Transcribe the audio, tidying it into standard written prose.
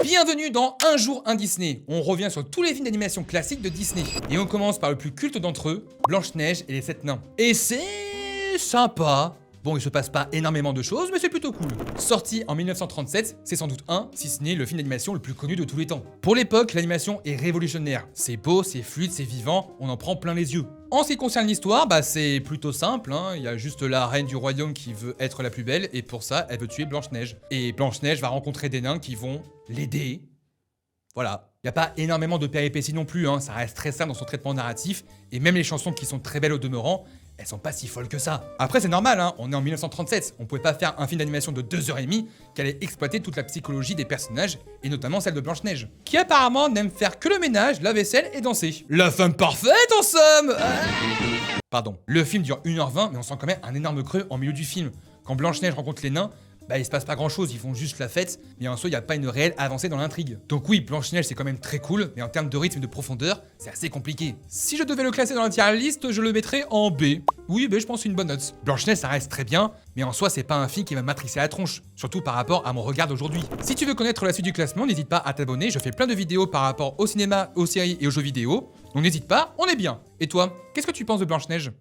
Bienvenue dans Un jour un Disney. On revient sur tous les films d'animation classiques de Disney. Et on commence par le plus culte d'entre eux, Blanche-Neige et les 7 nains. Et c'est sympa. Bon, il se passe pas énormément de choses, mais c'est plutôt cool. Sorti en 1937, c'est sans doute si ce n'est le film d'animation le plus connu de tous les temps. Pour l'époque, l'animation est révolutionnaire. C'est beau, c'est fluide, c'est vivant, on en prend plein les yeux. En ce qui concerne l'histoire, c'est plutôt simple, il y a juste la reine du royaume qui veut être la plus belle, et pour ça, elle veut tuer Blanche-Neige. Et Blanche-Neige va rencontrer des nains qui vont l'aider. Voilà. Il n'y a pas énormément de péripéties non plus, ça reste très simple dans son traitement narratif, et même les chansons qui sont très belles au demeurant, elles sont pas si folles que ça. Après c'est normal, on est en 1937, on pouvait pas faire un film d'animation de 2h30 qui allait exploiter toute la psychologie des personnages, et notamment celle de Blanche-Neige, qui apparemment n'aime faire que le ménage, la vaisselle et danser. La femme parfaite en somme. Pardon. Le film dure 1h20, mais on sent quand même un énorme creux en milieu du film. Quand Blanche-Neige rencontre les nains, il se passe pas grand chose, ils font juste la fête, mais en soi, il n'y a pas une réelle avancée dans l'intrigue. Donc oui, Blanche-Neige c'est quand même très cool, mais en termes de rythme et de profondeur, c'est assez compliqué. Si je devais le classer dans la tier list, je le mettrais en B. Oui, je pense une bonne note. Blanche-Neige ça reste très bien, mais en soi, c'est pas un film qui va matrixer la tronche, surtout par rapport à mon regard d'aujourd'hui. Si tu veux connaître la suite du classement, n'hésite pas à t'abonner, je fais plein de vidéos par rapport au cinéma, aux séries et aux jeux vidéo. Donc n'hésite pas, on est bien. Et toi, qu'est-ce que tu penses de Blanche-Neige ?